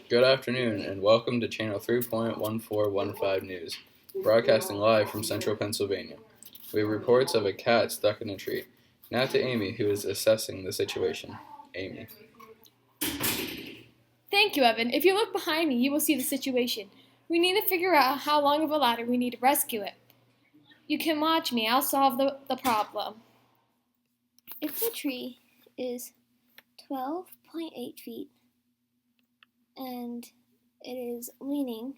Good afternoon, and welcome to Channel 3.1415 News, broadcasting live from central Pennsylvania. We have reports of a cat stuck in a tree. Now to Amy, who is assessing the situation. Amy. Thank you, Evan. If you look behind me, you will see the situation. We need to figure out how long of a ladder we need to rescue it. You can watch me. I'll solve the problem. If the tree is 12.8 feet and it is leaning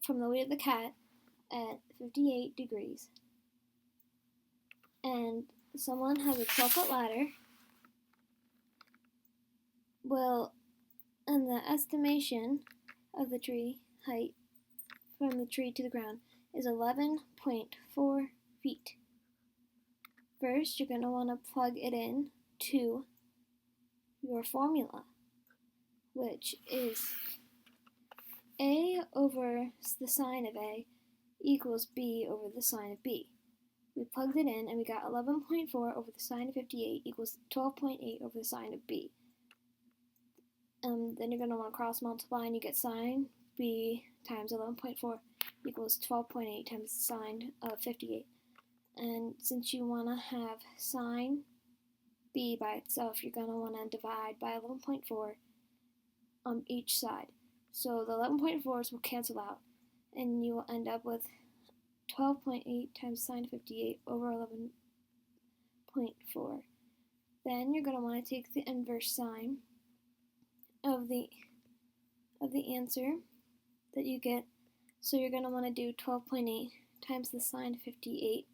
from the weight of the cat at 58 degrees, and someone has a 12-foot ladder, and the estimation of the tree height from the tree to the ground is 11.4 feet. First, you're going to want to plug it in to your formula, which is A over the sine of A equals B over the sine of B. We plugged it in and we got 11.4 over the sine of 58 equals 12.8 over the sine of B. Then you're going to want to cross multiply and you get sine B times 11.4 equals 12.8 times the sine of 58. And since you want to have sine B by itself, you're going to want to divide by 11.4 on each side. So the 11.4s will cancel out, and you will end up with 12.8 times sine of 58 over 11.4. Then you're going to want to take the inverse sine of the answer that you get. So you're going to want to do 12.8 times the sine of 58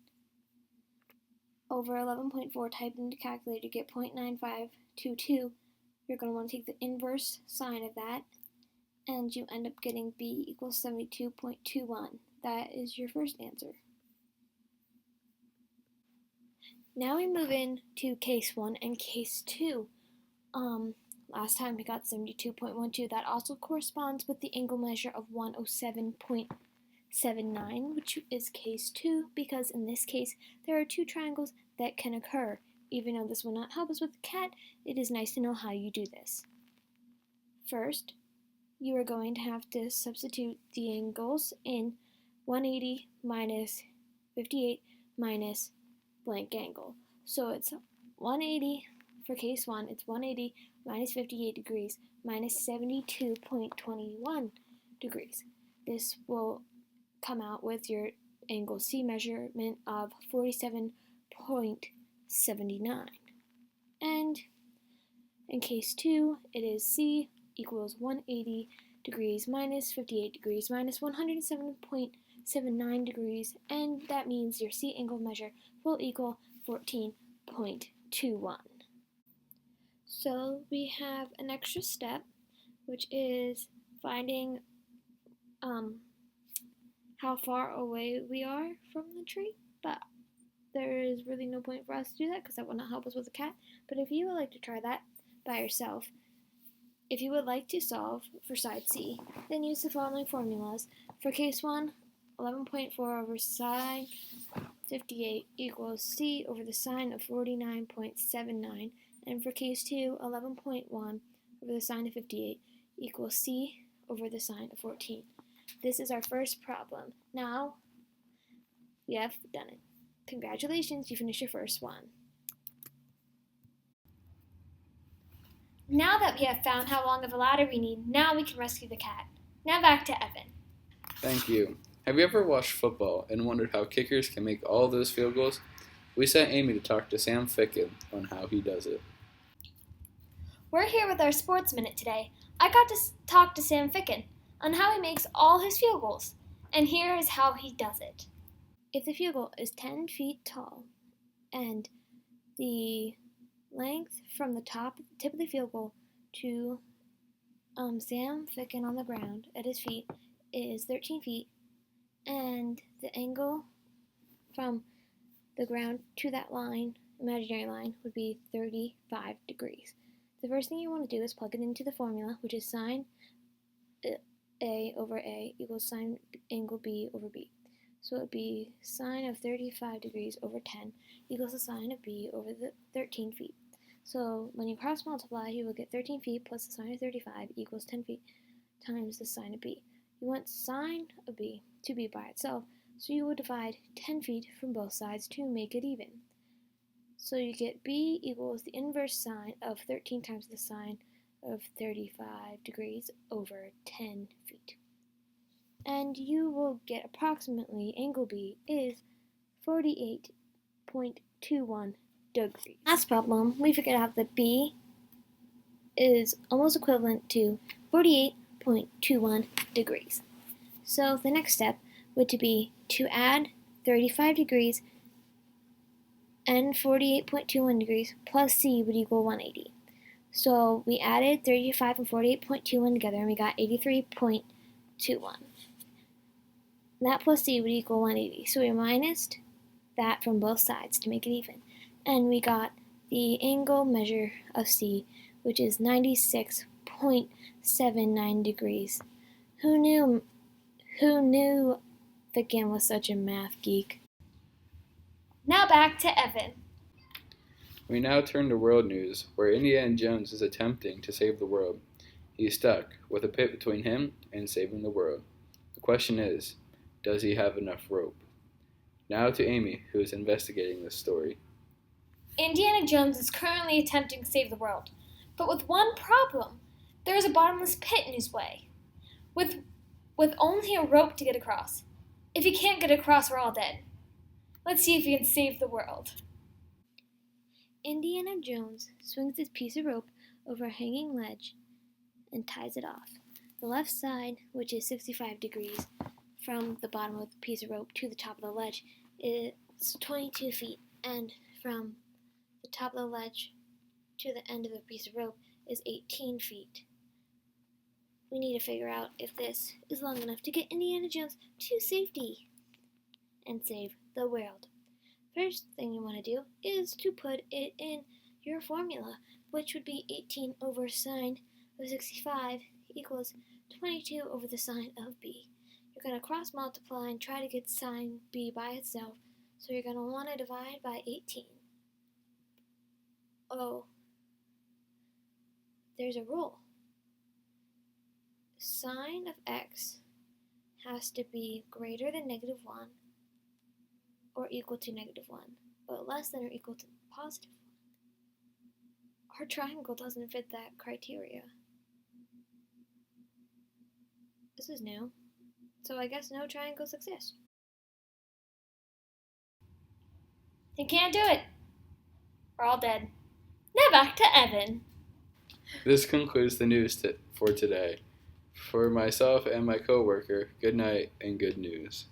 over 11.4, type it into calculator to get 0.9522. You're going to want to take the inverse sine of that, and you end up getting B equals 72.21. That is your first answer. Now we move into case 1 and case 2. Last time we got 72.12. That also corresponds with the angle measure of 107.79, which is case 2, because in this case there are two triangles that can occur. Even though this will not help us with the cat, it is nice to know how you do this. First, you are going to have to substitute the angles in 180 minus 58 minus blank angle. So it's 180 for case 1, it's 180 minus 58 degrees minus 72.21 degrees. This will come out with your angle C measurement of 47.79. And in case 2, it is C equals 180 degrees minus 58 degrees minus 107.79 degrees, and that means your C angle measure will equal 14.21. So we have an extra step, which is finding how far away we are from the tree, but there is really no point for us to do that because that will not help us with the cat. But if you would like to try that by yourself, if you would like to solve for side C, then use the following formulas. For case 1, 11.4 over sine 58 equals C over the sine of 49.79. And for case 2, 11.1 over the sine of 58 equals C over the sine of 14. This is our first problem. Now, we have done it. Congratulations, you finished your first one. Now that we have found how long of a ladder we need, now we can rescue the cat. Now back to Evan. Thank you. Have you ever watched football and wondered how kickers can make all those field goals? We sent Amy to talk to Sam Ficken on how he does it. We're here with our Sports Minute today. I got to talk to Sam Ficken on how he makes all his field goals, and here is how he does it. If the field goal is 10 feet tall and the length from the tip of the field goal to Sam Ficken on the ground at his feet is 13 feet, and the angle from the ground to that line, imaginary line, would be 35 degrees. The first thing you want to do is plug it into the formula, which is sine A over A equals sine angle B over B. So it would be sine of 35 degrees over 10 equals the sine of B over the 13 feet. So when you cross multiply, you will get 13 feet plus the sine of 35 equals 10 feet times the sine of b. You want sine of b to be by itself, so you will divide 10 feet from both sides to make it even. So you get b equals the inverse sine of 13 times the sine of 35 degrees over 10 feet. And you will get approximately angle b is 48.21 degrees. Last problem, we figured out that b is almost equivalent to 48.21 degrees. So the next step would be to add 35 degrees and 48.21 degrees plus c would equal 180. So we added 35 and 48.21 together and we got 83.21. That plus c would equal 180. So we minused that from both sides to make it even. And we got the angle measure of c, which is 96.79 degrees. Who knew Vicken was such a math geek? Now back to Evan. We now turn to world news, where Indiana Jones is attempting to save the world. He is stuck, with a pit between him and saving the world. The question is, does he have enough rope? Now to Amy, who is investigating this story. Indiana Jones is currently attempting to save the world, but with one problem. There is a bottomless pit in his way, with only a rope to get across. If he can't get across, we're all dead. Let's see if he can save the world. Indiana Jones swings his piece of rope over a hanging ledge and ties it off. The left side, which is 65 degrees from the bottom of the piece of rope to the top of the ledge, is 22 feet, and from the top of the ledge to the end of the piece of rope is 18 feet. We need to figure out if this is long enough to get Indiana Jones to safety and save the world. First thing you want to do is to put it in your formula, which would be 18 over sine of 65 equals 22 over the sine of b. You're going to cross multiply and try to get sine b by itself, so you're going to want to divide by 18. Oh, there's a rule. Sine of x has to be greater than negative 1 or equal to negative 1, but less than or equal to positive 1. Our triangle doesn't fit that criteria. This is new, so I guess no triangles exist. He can't do it. We're all dead. Now back to Evan. This concludes the news for today. For myself and my coworker, good night and good news.